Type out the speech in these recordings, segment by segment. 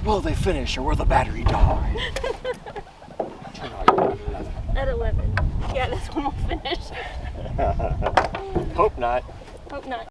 Will they finish or will the battery die? At 11. Yeah, this one will finish. Hope not. Hope not.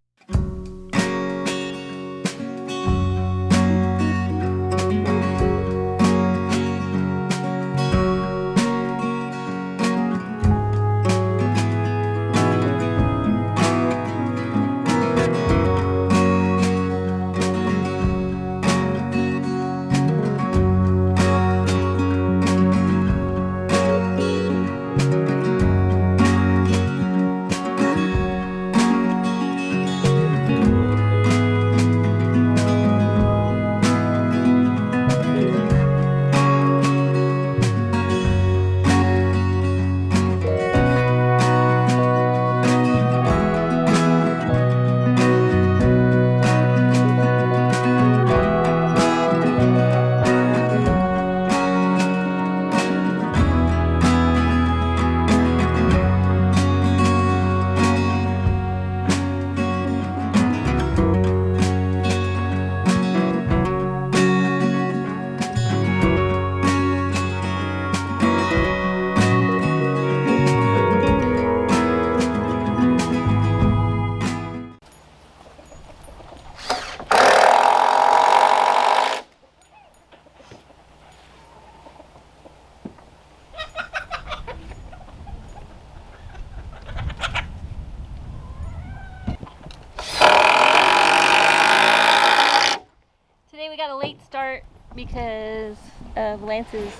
We got a late start because of Lance's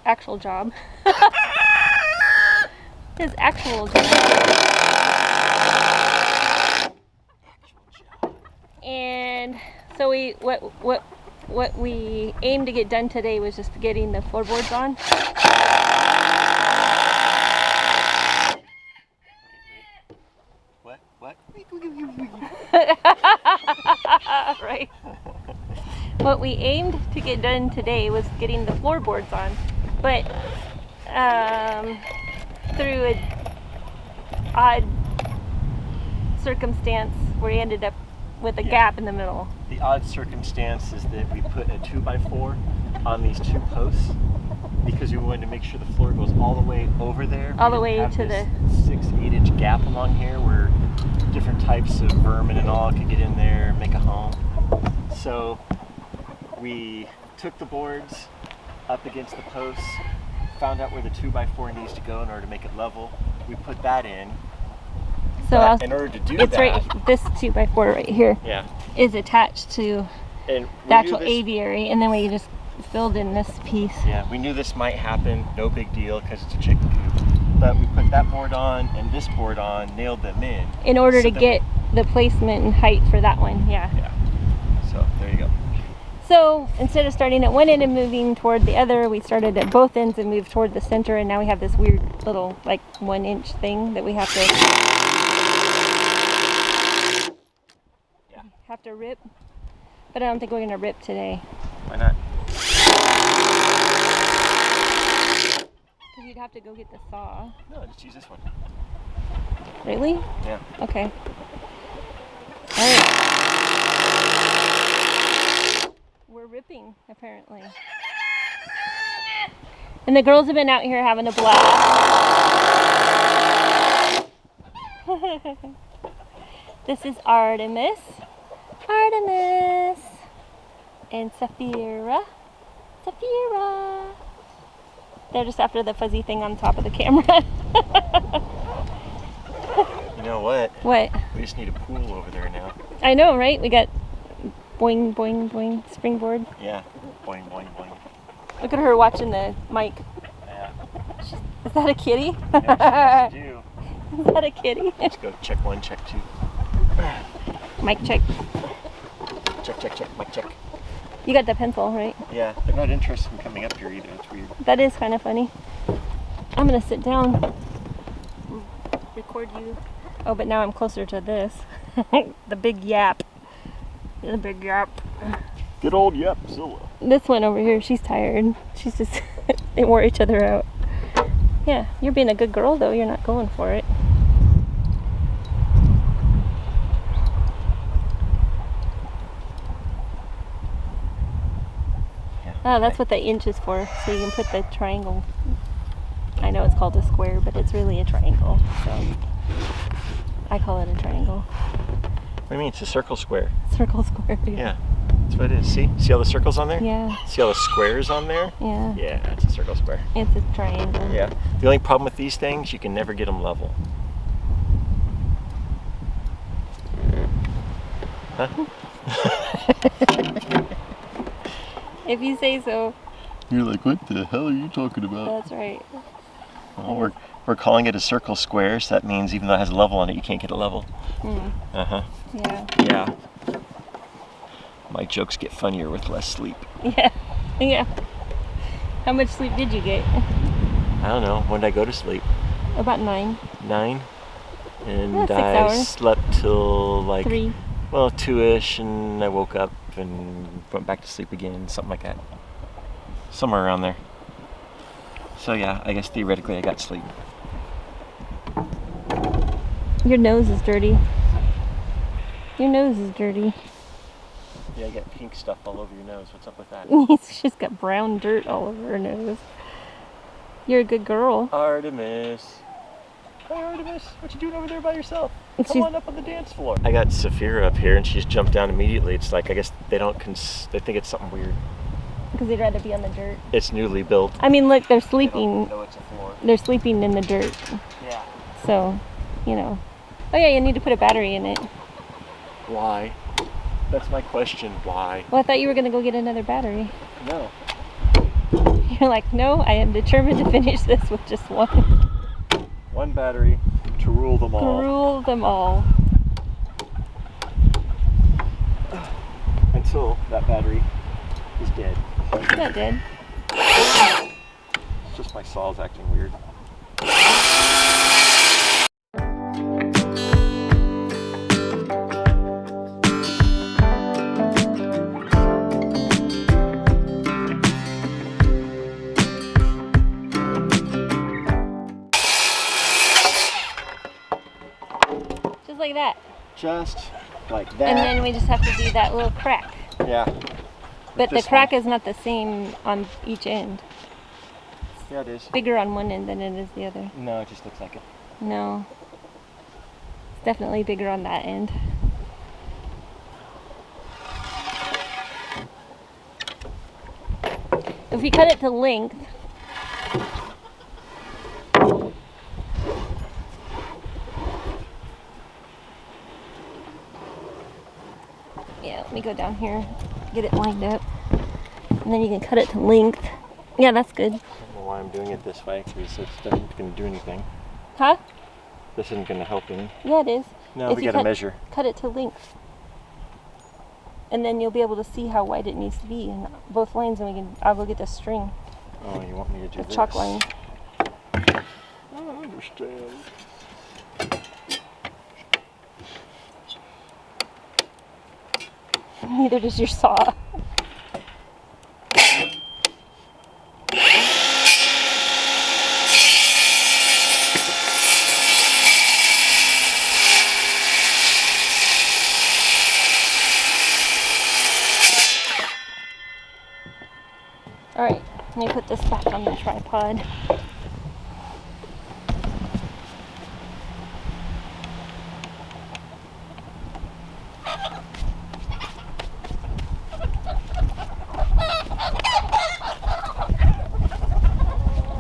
actual job. His actual job. And so what we aimed to get done today was just getting the floorboards on. What? Right. What we aimed to get done today was getting the floorboards on, but through an odd circumstance, we ended up with a gap in the middle. The odd circumstance is that we put a 2x4 on these two posts because we wanted to make sure the floor goes all the way over there. All the way to the 6-8 inch gap along here where different types of vermin and all could get in there and make a home. So we took the boards up against the posts, found out where the 2x4 needs to go in order to make it level. We put that in. So in order to do it's that, right. This 2x4 right here is yeah, attached to and the actual aviary, and then we just filled in this piece. Yeah, we knew this might happen. No big deal because it's a chicken coop. But we put that board on and this board on, nailed them in order to get the placement and height for that one. Yeah. So there you go. So instead of starting at one end and moving toward the other, we started at both ends and moved toward the center, and now we have this weird little 1 inch thing that we have to rip. But I don't think we're gonna rip today. Why not? Because you'd have to go get the saw. No, just use this one. Really? Yeah. Okay. All right. We're ripping, apparently. And the girls have been out here having a blast. This is Artemis and Saphira. They're just after the fuzzy thing on top of the camera. You know what? What? We just need a pool over there now. I know, right? We got boing, boing, boing, springboard. Yeah. Boing, boing, boing. Look at her watching the mic. Yeah. Is that a kitty? Yeah, she do. Is that a kitty? Let's go check 1, check 2. Mic check. Check, mic check. You got the pencil, right? Yeah, they're not interested in coming up here either. It's weird. That is kind of funny. I'm gonna sit down, record you. Oh, but now I'm closer to this. The big yap. The big yap. Good old Yapzilla. This one over here, she's tired. She's just, they wore each other out. Yeah, you're being a good girl though. You're not going for it. Oh, that's what the inch is for, so you can put the triangle. I know it's called a square, but it's really a triangle, so I call it a triangle. What do you mean? It's a circle square. Circle square. Yeah, that's what it is. See all the circles on there? Yeah. See all the squares on there? Yeah. Yeah, it's a circle square. It's a triangle. Yeah. The only problem with these things, you can never get them level. Huh? If you say so. You're like, what the hell are you talking about? That's right. Well, we're calling it a circle square, so that means even though it has a level on it, you can't get a level. Uh-huh. Yeah. Yeah. My jokes get funnier with less sleep. Yeah. Yeah. How much sleep did you get? I don't know. When did I go to sleep? About 9. 9? And Yeah, 6 I hours. slept till like 3. Well, 2-ish, and I woke up and went back to sleep again, something like that. Somewhere around there. So yeah, I guess theoretically I got sleep. Your nose is dirty. Your nose is dirty. Yeah, you got pink stuff all over your nose. What's up with that? She's got brown dirt all over her nose. You're a good girl. Artemis. Hey Artemis, what you doing over there by yourself? Come She's- on up on the dance floor. I got Saphira up here and she's jumped down immediately. It's like, I guess they don't, they think it's something weird. Because they'd rather be on the dirt. It's newly built. I mean, look, they're They don't sleeping. know it's a floor. They're sleeping in the dirt. Yeah. So, you know. Oh yeah, you need to put a battery in it. Why? That's my question. Why? Well, I thought you were going to go get another battery. No. You're like, no, I am determined to finish this with just one. One battery to rule them all. Rule them all. Until that battery is dead. It's not dead. It's just my saw's acting weird. Just like that. Just like that. And then we just have to do that little crack. Yeah. But the This crack is not the same on each end. Yeah, it is. Bigger on one end than it is the other. No, it just looks like it. No. It's definitely bigger on that end. If you cut it to length, yeah, let me go down here, get it lined up, and then you can cut it to length. Yeah, that's good. I don't know why I'm doing it this way, because it's not going to do anything. Huh? This isn't going to help any. Yeah, it is. No, If we you got to cut- measure. Cut it to length. And then you'll be able to see how wide it needs to be in both lanes, and I'll go get the string, Oh, you want me to do the this? chalk line. I don't understand. Neither does your saw. Alright, let me put this back on the tripod.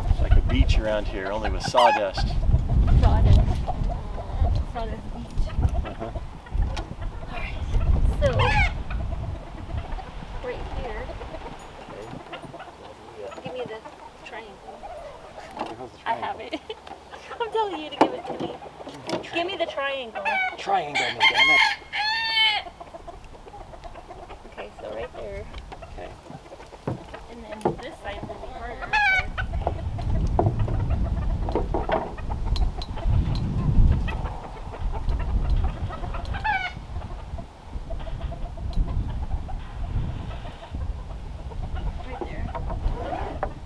It's like a beach around here, only with sawdust. Sawdust. Sawdust beach. Uh-huh. Alright, so right here, give me the triangle. I have it. I'm telling you to give it to me. Give me the triangle. Triangle, me, damn it. Okay, so right there. Okay. And then this side's gonna be harder. Right there.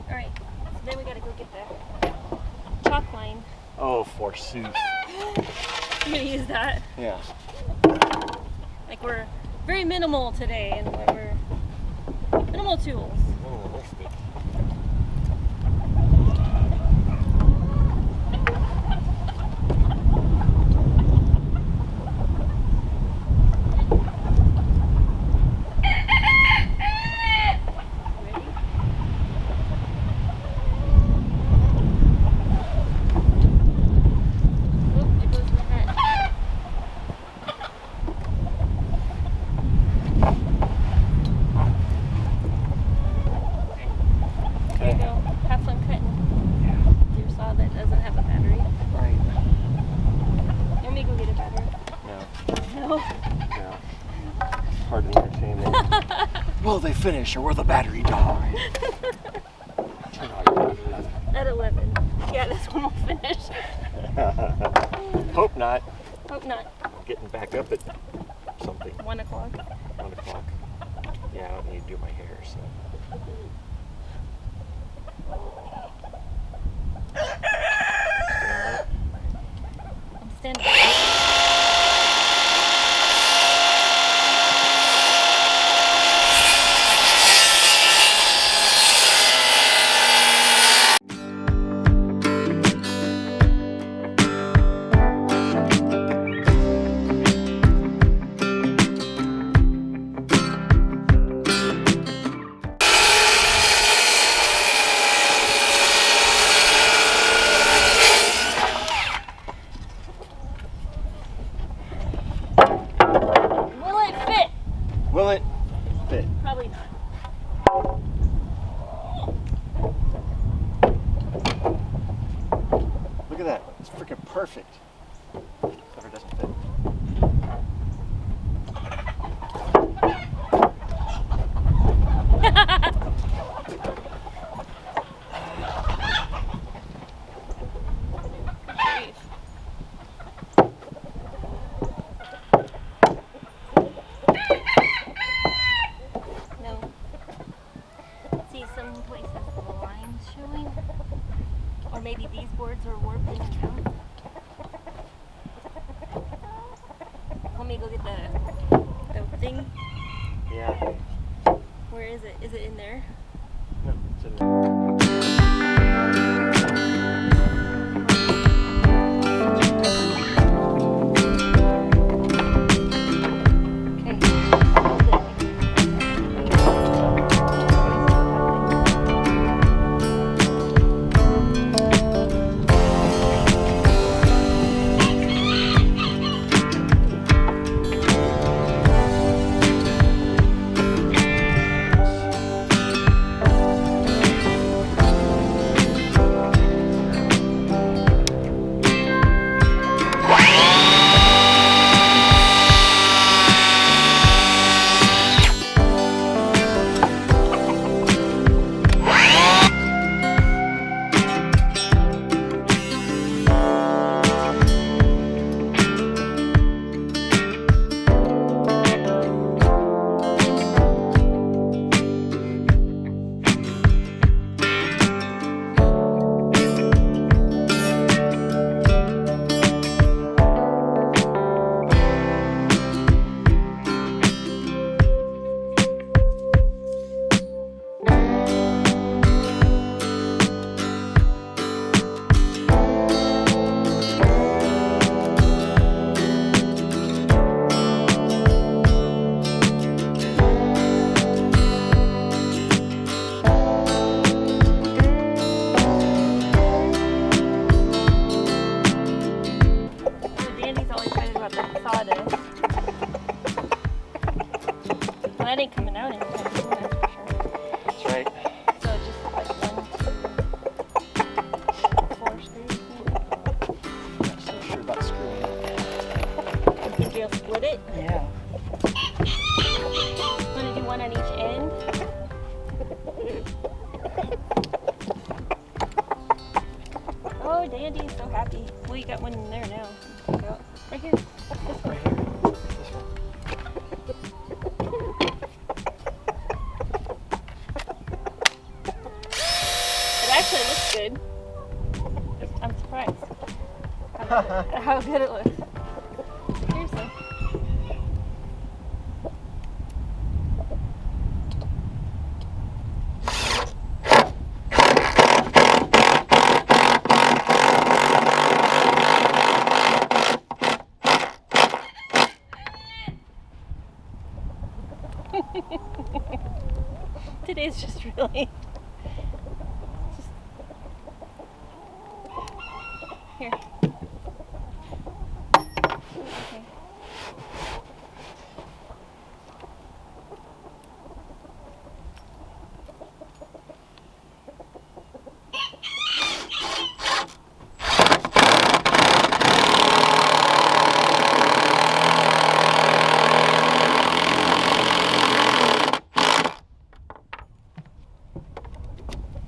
Alright, so then we gotta go get the chalk line. Oh, forsooth. I'm gonna use that. Yeah. Like we're very minimal today and we're minimal tools. Oh, finish or will the battery die? At 11. Yeah, this one will finish. Hope not. Hope not. I'm getting back up at something. 1 o'clock. 1 o'clock. Yeah, I don't need to do my hair, so. I'm standing. Will it fit? Probably not. Look at that. It's freaking perfect. Except it doesn't fit. No. See, some places the line's showing. Or maybe these boards are warping now. Let me go get the thing. Yeah. Where is it? Is it in there? No, it's in there. That ain't coming out anytime soon, that's for sure. That's right. So just like 4 screws. Not so sure about screwing it. You think you'll split it? Yeah. Want to do one on each end? Oh, Dandy's so happy. Well, you got one in there now. Go. Right here. This one. Right here. This one. It actually looks good. I'm surprised how good it looks. Seriously. Today's just really here. Okay.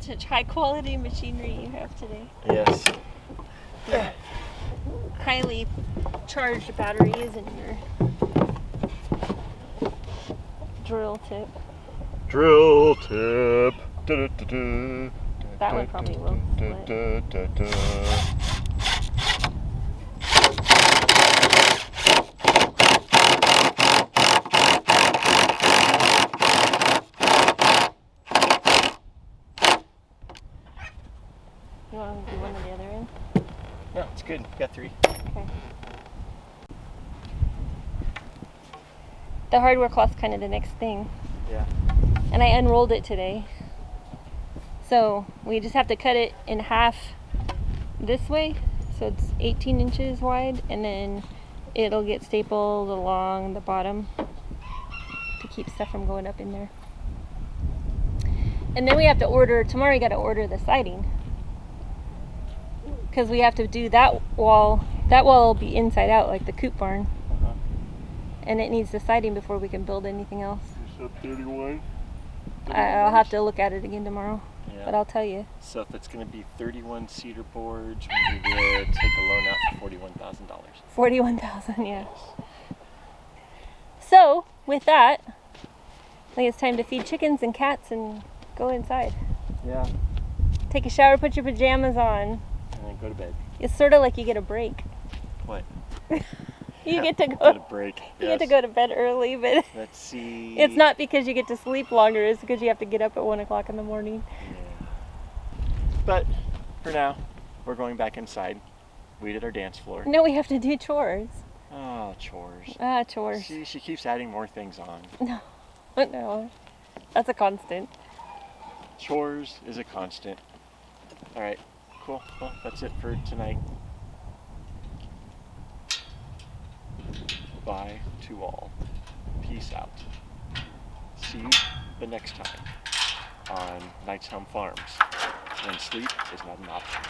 such high quality machinery you have today. Yes. Highly charged batteries and your drill tip. Drill tip. Da-da-da-da. That one probably will split. Da-da-da-da. You want to do one on the other end? No, it's good. Got 3. Okay. The hardware cloth's kind of the next thing. Yeah. And I unrolled it today. So we just have to cut it in half this way. So it's 18 inches wide, and then it'll get stapled along the bottom to keep stuff from going up in there. And then we have to order, tomorrow we got to order the siding. Because we have to do that wall will be inside out like the Coop barn. Uh-huh. And it needs the siding before we can build anything else. You said 31? I'll have to look at it again tomorrow, Yeah. but I'll tell you. So if it's going to be 31 cedar boards, we need to take a loan out for $41,000. 41,000, yeah. So, with that, I think it's time to feed chickens and cats and go inside. Yeah. Take a shower, put your pajamas on. And then go to bed. It's sort of like you get a break. What? You get to Go go. to break. You get to go to bed early, but Let's see. it's not because you get to sleep longer. It's because you have to get up at 1 o'clock in the morning. Yeah. But for now, we're going back inside. We did our dance floor. No, we have to do chores. Oh, chores. Chores. She keeps adding more things on. No, that's a constant. Chores is a constant. All right, cool. Well, that's it for tonight. Bye to all. Peace out. See you the next time on Knight's Helm Farms, when sleep is not an option.